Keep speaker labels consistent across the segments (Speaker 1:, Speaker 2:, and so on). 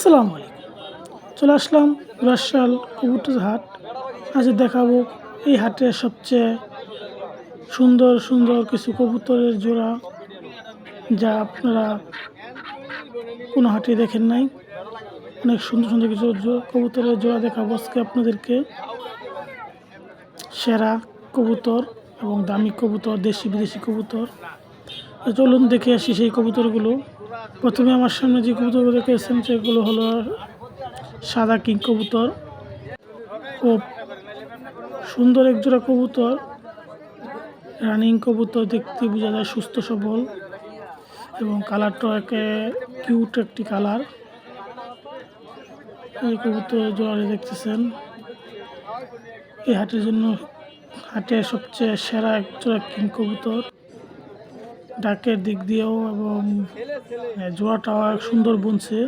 Speaker 1: আসসালামু আলাইকুম। চলে আসলাম রাজশাল কবুতর হাট। আজ দেখাবো এই হাটের সবচেয়ে সুন্দর সুন্দর কিছু কবুতরের জোড়া, যা আপনারা কোনো হাটে দেখেন নাই। অনেক সুন্দর সুন্দর কিছু কবুতরের জোড়া দেখাবো আজকে আপনাদেরকে। সেরা কবুতর এবং দামি কবুতর, দেশি বিদেশি কবুতর। চলুন দেখে আসি সেই কবুতরগুলো। প্রথমে আমার সামনে যে কবুতরগুলো দেখেছেন সেগুলো হলো সাদা কিং কবুতর। খুব সুন্দর এক জোড়া কবুতর, রানিং কবুতর, দেখতে বোঝা যায় সুস্থ সবল এবং কালারটা একে কিউট একটি কালার। এই কবুতর জোড়া দেখতেছেন, এই হাটের জন্য হাটের সবচেয়ে সেরা এক জোড়া কিং কবুতর। ডাকের দিক দিয়েও এবং জোড়াটাও সুন্দর বুনছে,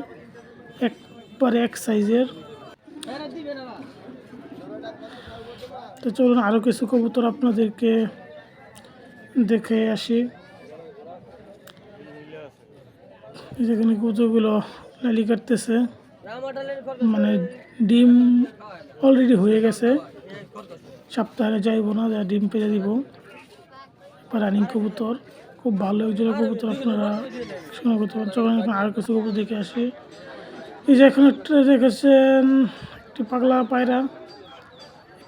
Speaker 1: একবারে এক সাইজের। তো চলুন আরও কিছু কবুতর আপনাদেরকে দেখে আসি। যেখানে কবুতরগুলো লালি কাটতেছে, মানে ডিম অলরেডি হয়ে গেছে, সপ্তাহে যাইব না, যা ডিম পেরে দিব। রানিং কবুতর, খুব ভালো একজোড়া কবুতর, আপনারা শুনে করতে পারেন। চলুন এখন আরও কিছু কবুতর দেখে আসি। এই যে এখন একটা দেখেছেন একটি পাগলা পায়রা।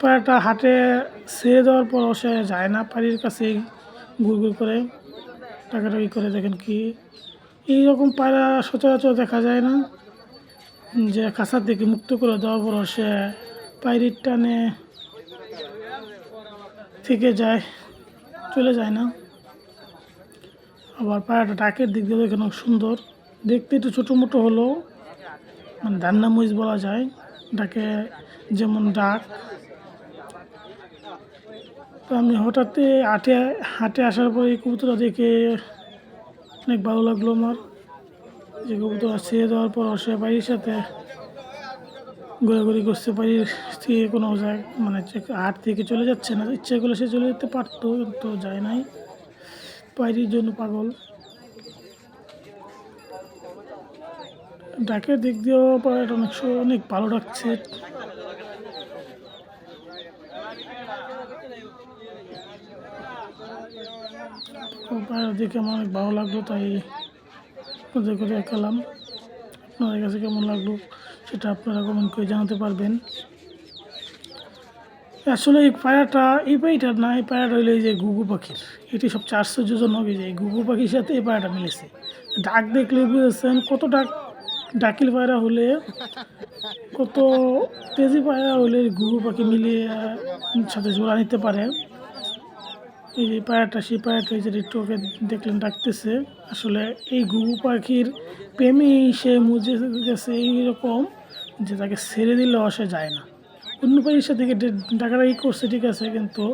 Speaker 1: পায়রাটা হাটে ছেড়ে দেওয়ার পর সে যায় না, পাড়ির কাছেই ঘুর ঘুর করে টাকাটাকি করে। দেখেন কি এইরকম পায়রা সচরাচর দেখা যায় না, যে খাঁচার থেকে মুক্ত করে দেওয়ার পর সে পায়রির টানে থেকে যায়, চলে যায় না। আবার পায়রাটা ডাকের দিক দিয়ে দেখেন সুন্দর, দেখতে একটু ছোটো মোটো হলেও মানে দান্না মহিষ বলা যায়। ডাকে যেমন ডাক। তো আমি হঠাৎ হাটে আসার পর এই কবুতরটা দেখে অনেক ভালো লাগলো আমার। যে কবুতর ছেড়ে দেওয়ার পর সে বাড়ির সাথে ঘোরাঘুরি করছে, বাড়ির থেকে কোনো জায়গায় মানে হাট থেকে চলে যাচ্ছে না। ইচ্ছে করলে সে চলে যেতে পারতো, কিন্তু যায় নাই, বাড়ির জন্য পাগল। ডাকের দিক দিয়েও পায়রাটা অনেক ভালো ডাকছে। পায়রা দেখে আমার অনেক ভালো লাগলো, তাই আপনাদের করে দেখালাম। আপনাদের কাছে কেমন লাগলো সেটা আপনারা কমেন্ট করে জানাতে পারবেন। আসলে এই পায়রাটা না, এই পায়রাটা হইলো এই যে ঘুঘু পাখির। এটি সবচেয়ে আশ্চর্যজনক, এই যে ঘুঘু পাখির সাথে এই পায়রাটা মিলেছে। ডাক দেখলে বুঝেছেন কত ডাকিল পায়রা হলে, কত তেজি পায়রা হলে ঘুঘু পাখি মিলিয়ে সাথে জোড়া নিতে পারে। এই যে পায়রাটা, সেই পায়রাটা এই যে একটুকে দেখলেন ডাকতেছে। আসলে এই ঘুঘু পাখির প্রেমে সে মুজে গেছে এইরকম, যে তাকে ছেড়ে দিলেও সে যায় না। অন্য পাখির সাথে ডাকাডাকি করছে ঠিক আছে, কিন্তু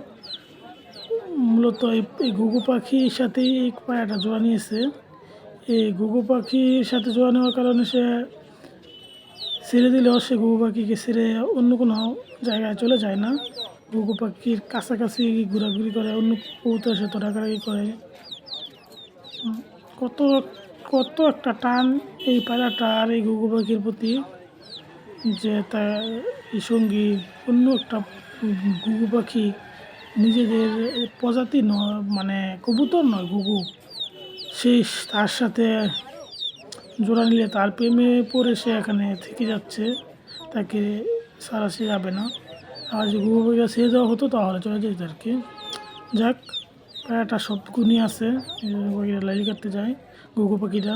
Speaker 1: মূলত এই ঘুঘু পাখির সাথেই এই পায়রাটা জোড়া নিয়েছে। এই ঘুঘু পাখির সাথে জোড়া নেওয়ার কারণে সে ছেড়ে দিলেও সে ঘুঘু পাখিকে ছেড়ে অন্য কোনো জায়গায় চলে যায় না। ঘুঘু পাখির কাছাকাছি ঘোরাঘুরি করে, অন্য কবুতরের সাথে ডাকাডাকি করে। কত কত একটা টান এই পায়রাটা আর এই ঘুঘু পাখির প্রতি, যে তার এই সঙ্গী অন্য একটা ঘুঘু পাখি নিজেদের প্রজাতি নয়, মানে কবুতর নয়, ঘুঘু, সেই তার সাথে জোড়া নিলে তার প্রেমে পড়ে সে এখানে থেকে যাচ্ছে, তাকে সারা সে যাবে না। আর যে ঘুঘু পাখিটা ছেড়ে দেওয়া হতো তাহলে চলে যেত আর কি। যাক, পায়রাটা সব গুণই আছে, পাখিটা লাইলি কাটতে যায়। ঘুঘু পাখিটা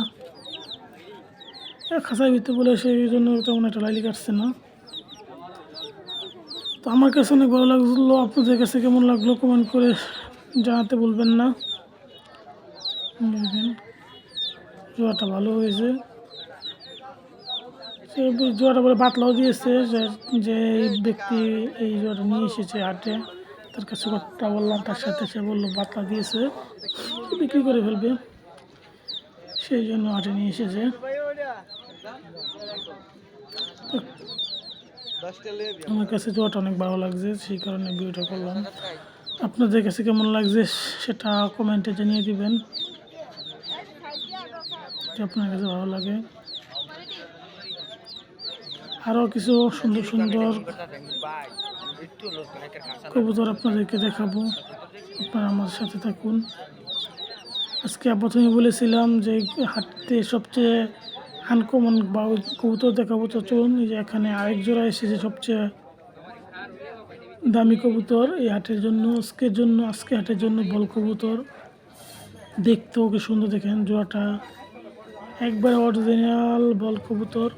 Speaker 1: খাঁচার ভিতরে বলে সেই জন্য তেমন একটা লাইলি কাটছে না। তো আমার কাছে অনেক ভালো লাগলো, আপনাদের কাছে কেমন লাগলো কমেন্ট করে জানাতে বলবেন না। দেখেন জোয়াটা ভালো হয়েছে, সে জোয়াটা বলে বাতলাও দিয়েছে, যে এই ব্যক্তি এই জোয়াটা নিয়ে এসেছে হাটে, তার কাছে কথা বললাম, তার সাথে সে বললো বাতলা দিয়েছে, বিক্রি করে ফেলবে, সেই জন্য হাটে নিয়ে এসেছে। আমার কাছে জোয়াটা অনেক ভালো লাগছে, সেই কারণে ভিডিওটা করলাম। আপনাদের কাছে কেমন লাগছে সেটা কমেন্টে জানিয়ে দিবেন, যদি আপনার কাছে ভালো লাগে। আরও কিছু সুন্দর সুন্দর কবুতর আপনাদেরকে দেখাবো, আপনারা আমার সাথে থাকুন। আজকে প্রথমে বলেছিলাম যে হাটতে সবচেয়ে আনকমন বা কবুতর দেখাবো, তো চলুন এই যে এখানে আরেক জোড়া এসেছে সবচেয়ে দামি কবুতর এই হাটের জন্য, আজকে হাটের জন্য বল কবুতর। দেখতেও কি সুন্দর, দেখেন জোড়াটা একবার অরিজিনাল বল কবুতর।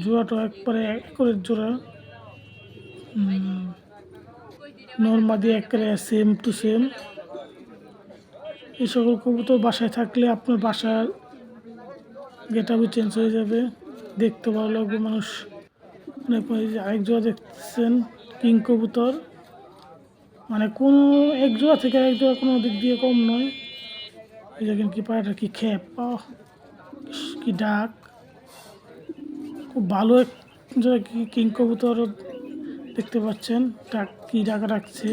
Speaker 1: জোড়াটা একবারে একরের জোড়া, নর্মাদি একবারে সেম টু সেম। এই সকল কবুতর বাসায় থাকলে আপনার বাসার গেটআপই চেঞ্জ হয়ে যাবে, দেখতে ভালো লাগবে মানুষ। আরেক জোড়া দেখছেন কিং কবুতর, মানে কোনো এক জোড়া থেকে আরেক জোড়া কোনো দিক দিয়ে কম নয়। এই দেখেন কি পায়রাটা কি খেপ, কি ডাক, খুব ভালো এক জোড়া কিং কবুতর দেখতে পাচ্ছেন, ডাক কি ডাক রাখছে।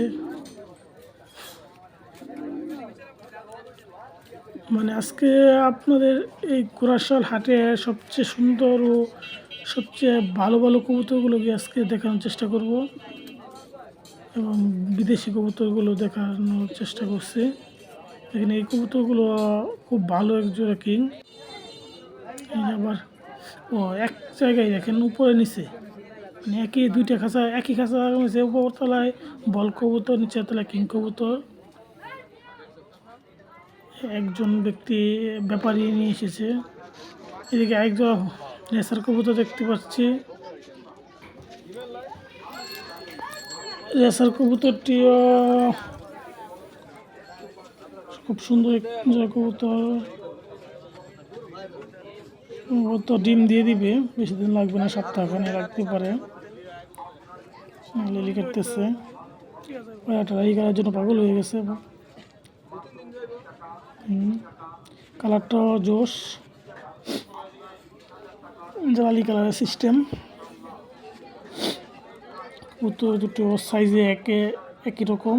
Speaker 1: মানে আজকে আপনাদের এই কুরাশাল হাটে সবচেয়ে সুন্দর ও সবচেয়ে ভালো ভালো কবুতরগুলোকে আজকে দেখানোর চেষ্টা করব এবং বিদেশি কবুতরগুলো দেখানোর চেষ্টা করছি। এখানে এই কবুতরগুলো খুব ভালো এক জোড়া কিং। আবার এক জায়গায় দেখেন উপরে নিচে, মানে দুইটা খাঁচা একই খাঁচা হয়েছে, উপরতলায় বল কবুতর, নিচের তলায় কিং কবুতর। একজন ব্যক্তি ব্যাপারী নিয়ে এসেছে। এদিকে একজন রেসার কবুতর দেখতে পাচ্ছি। রেসার কবুতরটিও খুব সুন্দর এক কবুতর, তো ডিম দিয়ে দিবে, বেশি দিন লাগবে না, সপ্তাহখানে রাখতে পারে। লিলি কাটতেছে, এই করার জন্য পাগল হয়ে গেছে। কালারটা জোশ, জালি কালারের সিস্টেম। কবুতর দুটো সাইজে একই রকম।